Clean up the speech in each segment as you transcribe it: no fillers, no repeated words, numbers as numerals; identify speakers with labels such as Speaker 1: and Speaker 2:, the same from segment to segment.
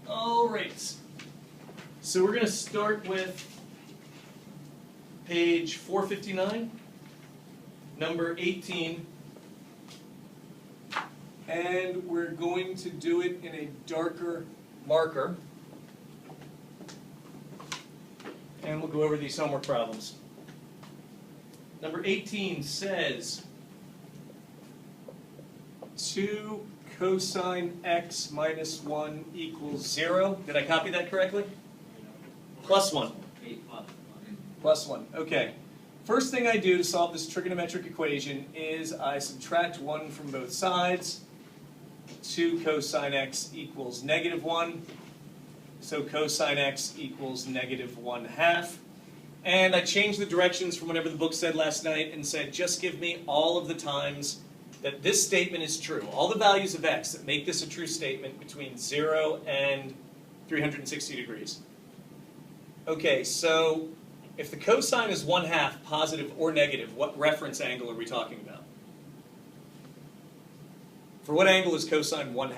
Speaker 1: All right. So we're going to start with page 459, number 18. And we're going to do it in a darker marker. And we'll go over these homework problems. Number 18 says 2 cosine x minus 1 equals 0. Did I copy that correctly? Plus 1. Plus 1. Okay. First thing I do to solve this trigonometric equation is I subtract 1 from both sides. 2 cosine x equals negative 1. So cosine x equals negative 1/2. And I changed the directions from whatever the book said last night and said, just give me all of the times that this statement is true. All the values of x that make this a true statement between 0 and 360 degrees. Okay, so if the cosine is 1/2, positive or negative, what reference angle are we talking about? For what angle is cosine 1/2?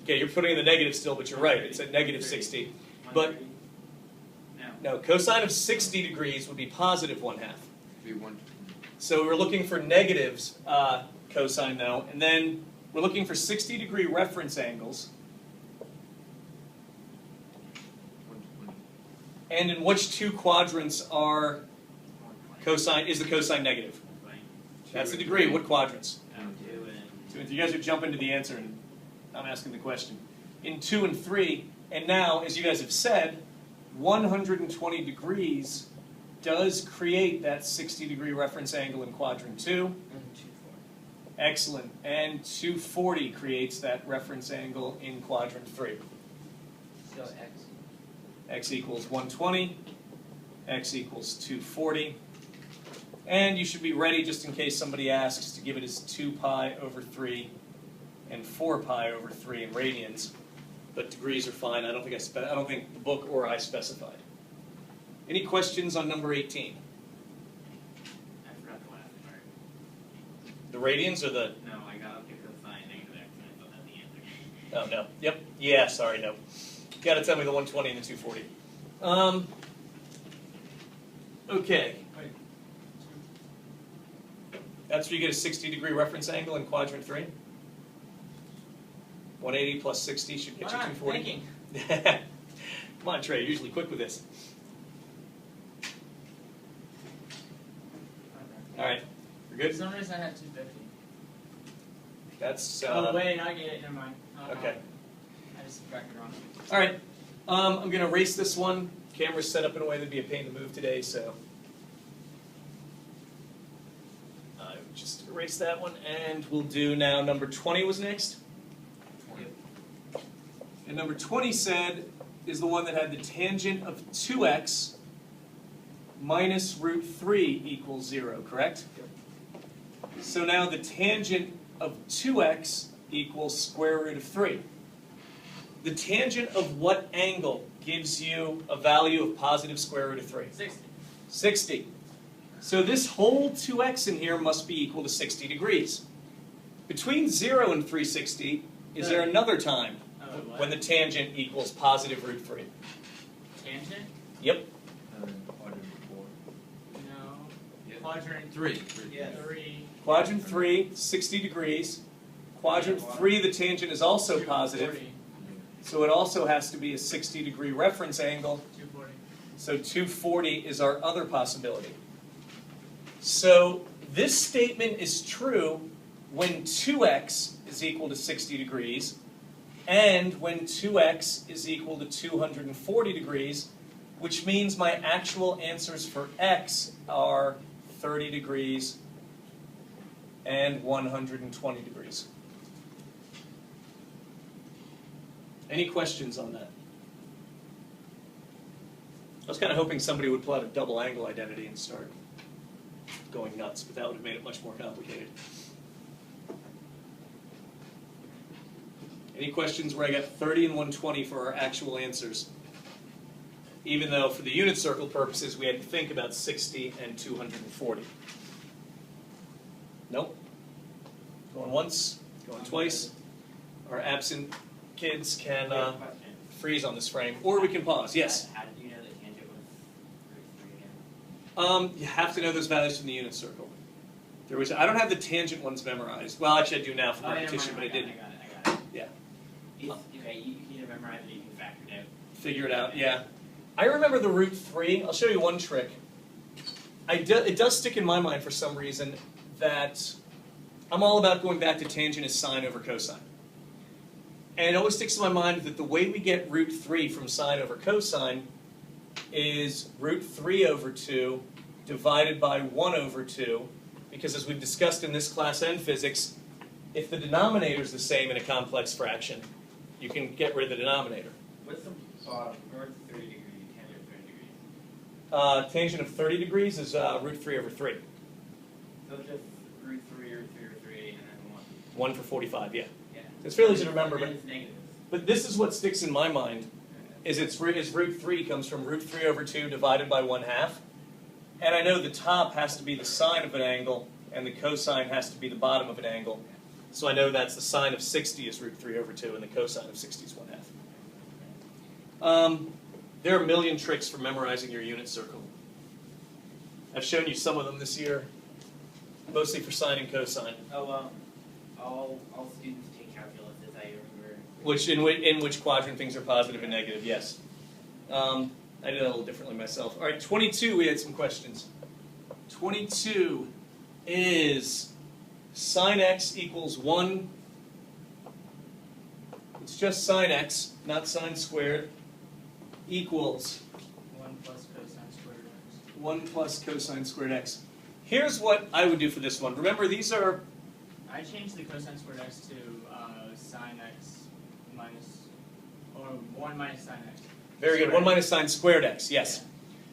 Speaker 1: Okay, you're putting in the negative still, but you're right. It's at negative 60. But no, cosine of 60 degrees would be positive 1/2. So we're looking for negatives cosine though, and then we're looking for 60-degree reference angles. And in which two quadrants are is the cosine negative? That's the degree. What quadrants? 2 and 3. You guys are jumping to the answer, and I'm asking the question. In 2 and 3, and now, as you guys have said, 120 degrees does create that 60-degree reference angle in quadrant 2. Excellent. And 240 creates that reference angle in quadrant 3.
Speaker 2: So
Speaker 1: X equals 120, x equals 240. And you should be ready, just in case somebody asks, to give it as 2 pi over 3 and 4 pi over 3 in radians. But degrees are fine. I don't think the book or I specified. Any questions on number 18?
Speaker 2: I forgot the last part.
Speaker 1: The radians or the...
Speaker 2: No, I got up to cosine negative x and I thought that the answer.
Speaker 1: Oh, no. Yep. Yeah, sorry, no. You got to tell me the 120 and the 240. Okay. That's where you get a 60-degree reference angle in quadrant 3. 180 plus 60 should get you 240. Come on, Trey. You're usually quick with this. All right. We're good?
Speaker 3: For some reason I had 250.
Speaker 1: That's...
Speaker 3: oh, wait, I get it. Never mind.
Speaker 1: Okay.
Speaker 3: I just subtracted wrong.
Speaker 1: All right. I'm going to erase this one. Camera's set up in a way that'd be a pain to move today, so... just erase that one, and we'll do now number 20 was next.
Speaker 2: 20.
Speaker 1: And number 20 said is the one that had the tangent of 2x minus root 3 equals 0, correct?
Speaker 3: Yep.
Speaker 1: So now the tangent of 2x equals square root of 3. The tangent of what angle gives you a value of positive square root of 3?
Speaker 3: 60.
Speaker 1: 60. So this whole 2x in here must be equal to 60 degrees. Between 0 and 360, is there another time when the tangent equals positive root 3?
Speaker 3: Tangent?
Speaker 1: Yep.
Speaker 3: No. Quadrant
Speaker 2: 3.
Speaker 3: Yeah. 3.
Speaker 1: Quadrant 3, 60 degrees. Quadrant 3, the tangent is also positive.
Speaker 3: 40.
Speaker 1: So it also has to be a 60-degree reference angle.
Speaker 3: 240.
Speaker 1: So 240 is our other possibility. So this statement is true when 2x is equal to 60 degrees and when 2x is equal to 240 degrees, which means my actual answers for x are 30 degrees and 120 degrees. Any questions on that? I was kind of hoping somebody would pull out a double angle identity and start going nuts, but that would have made it much more complicated. Any questions where I got 30 and 120 for our actual answers? Even though for the unit circle purposes we had to think about 60 and 240. Nope. Going once, Going twice. Our absent kids can
Speaker 2: Wait, question.
Speaker 1: freeze on this frame, or we can pause. Yes.
Speaker 2: How did you know that tangent was root 3 again?
Speaker 1: You have to know those values from the unit circle. I don't have the tangent ones memorized. Well, actually, I do now for repetition, but I didn't.
Speaker 2: I got it.
Speaker 1: Yeah.
Speaker 2: Okay, you can either memorize it or you can factor it out.
Speaker 1: Figure it out. Yeah. I remember the root 3. I'll show you one trick. It does stick in my mind for some reason that I'm all about going back to tangent as sine over cosine. And it always sticks in my mind that the way we get root 3 from sine over cosine is root 3 over 2 divided by 1 over 2, because as we've discussed in this class and physics, if the denominator is the same in a complex fraction, you can get rid of the denominator.
Speaker 2: What's the bottom? Or 30 degrees, tangent of 30 degrees?
Speaker 1: Tangent of 30 degrees is root 3 over 3.
Speaker 2: So just root 3 or 3 over 3 and then 1.
Speaker 1: 1 for 45, yeah.
Speaker 2: Yeah.
Speaker 1: It's fairly easy to remember,
Speaker 2: And
Speaker 1: but
Speaker 2: then it's negatives.
Speaker 1: But this is what sticks in my mind, is root 3 comes from root 3 over 2 divided by 1/2. And I know the top has to be the sine of an angle, and the cosine has to be the bottom of an angle. So I know that's the sine of 60 is root 3 over 2, and the cosine of 60 is 1/2. There are a million tricks for memorizing your unit circle. I've shown you some of them this year, mostly for sine and cosine.
Speaker 2: Oh, all students take calculus, as I remember.
Speaker 1: Which in which quadrant things are positive and negative, yes. I did that a little differently myself. All right, 22, we had some questions. 22 is sine x equals 1. It's just sine x, not sine squared, equals
Speaker 3: 1 plus cosine squared x.
Speaker 1: 1 plus cosine squared x. Here's what I would do for this one. Remember, these are...
Speaker 3: I changed the cosine squared x to sine x minus, or 1 minus sine x.
Speaker 1: Very good. 1 minus sine squared x, yes.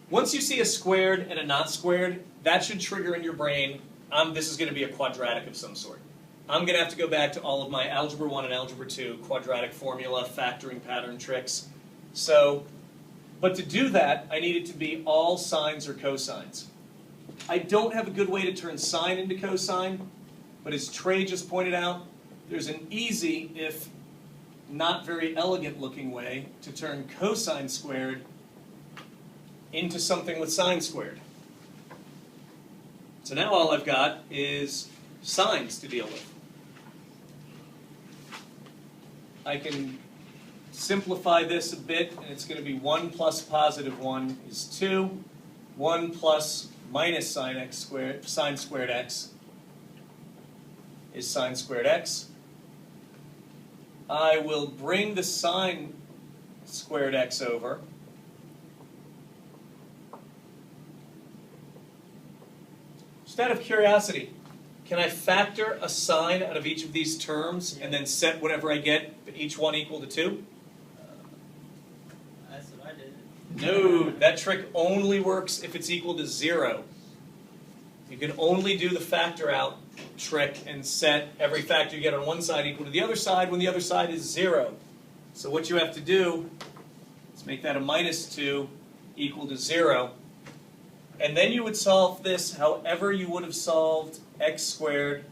Speaker 1: Once you see a squared and a not squared, that should trigger in your brain, this is going to be a quadratic of some sort. I'm going to have to go back to all of my Algebra 1 and Algebra 2 quadratic formula, factoring pattern tricks. So, but to do that, I need it to be all sines or cosines. I don't have a good way to turn sine into cosine, but as Trey just pointed out, there's an easy, if not very elegant looking way to turn cosine squared into something with sine squared. So now all I've got is sines to deal with. I can simplify this a bit, and it's going to be 1 plus positive 1 is 2. 1 plus minus sine x squared, sine squared x is sine squared x. I will bring the sine squared x over. Just out of curiosity, can I factor a sine out of each of these terms and then set whatever I get, each one equal to 2?
Speaker 3: That's what I did.
Speaker 1: No, that trick only works if it's equal to 0. You can only do the factor out trick and set every factor you get on one side equal to the other side when the other side is 0. So what you have to do is make that a minus 2 equal to 0. And then you would solve this however you would have solved x squared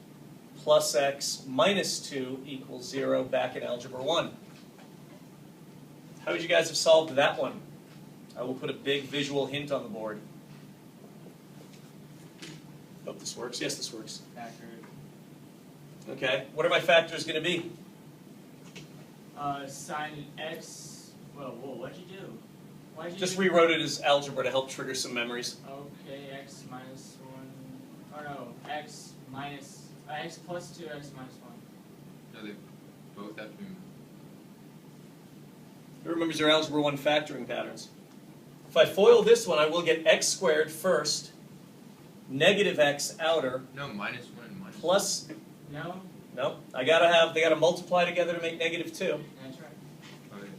Speaker 1: plus x minus 2 equals 0 back in Algebra 1. How would you guys have solved that one? I will put a big visual hint on the board. Hope this works. Yes, this works.
Speaker 3: Factor.
Speaker 1: Okay. What are my factors going to be?
Speaker 3: Sine x. Whoa, what'd you do? Why'd you
Speaker 1: Just
Speaker 3: do?
Speaker 1: rewrote it as algebra to help trigger some memories.
Speaker 3: Okay, x minus 1. Or no, x minus. X plus 2, x minus 1.
Speaker 4: No, they both have to be.
Speaker 1: Who remembers their Algebra 1 factoring patterns? If I FOIL this one, I will get x squared first, negative x outer,
Speaker 4: No, minus 1 and minus
Speaker 1: plus,
Speaker 3: No?
Speaker 1: no, they gotta multiply together to make negative 2,
Speaker 3: That's right.
Speaker 4: 1. Okay.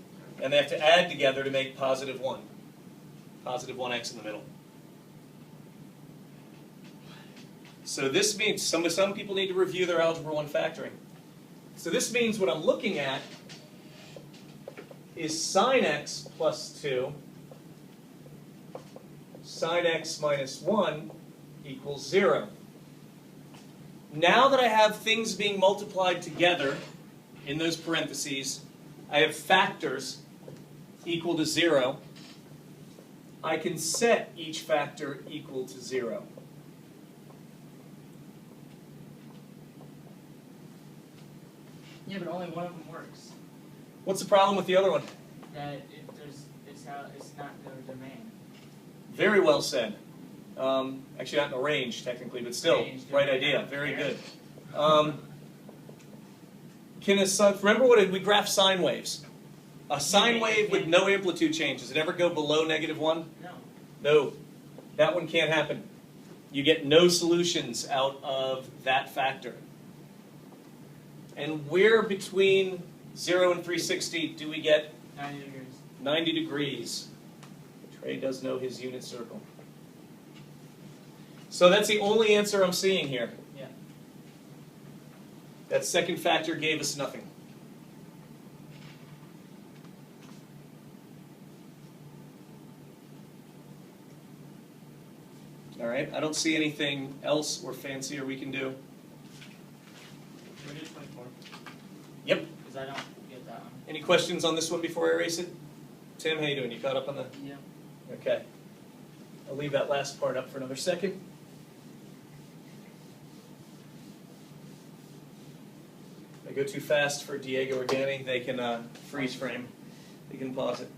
Speaker 1: and they have to add together to make positive 1. Positive 1x in the middle. So this means, some people need to review their Algebra 1 factoring. So this means what I'm looking at is sine x plus 2, sine x minus 1 equals 0. Now that I have things being multiplied together in those parentheses, I have factors equal to 0. I can set each factor equal to 0.
Speaker 3: Yeah, but only one of them works.
Speaker 1: What's the problem with the other one?
Speaker 3: That it's not their domain.
Speaker 1: Very well said. Actually, not in a range, technically, but still,
Speaker 3: Range,
Speaker 1: right
Speaker 3: domain,
Speaker 1: idea.
Speaker 3: I don't
Speaker 1: Very
Speaker 3: care.
Speaker 1: good. Can a sun, remember we graphed sine waves? A sine wave with no amplitude change, does it ever go below -1?
Speaker 3: No.
Speaker 1: No. That one can't happen. You get no solutions out of that factor. And where between 0 and 360 do we get
Speaker 3: 90 degrees.
Speaker 1: 90 degrees? Trey does know his unit circle. So that's the only answer I'm seeing here.
Speaker 3: Yeah.
Speaker 1: That second factor gave us nothing. All right, I don't see anything else or fancier we can do.
Speaker 3: We're doing 24.
Speaker 1: Yep.
Speaker 3: Because I don't get that one.
Speaker 1: Any questions on this one before I erase it? Tim, how you doing? You caught up on the?
Speaker 3: Yeah.
Speaker 1: Okay. I'll leave that last part up for another second. If I go too fast for Diego or Danny, they can freeze frame. They can pause it.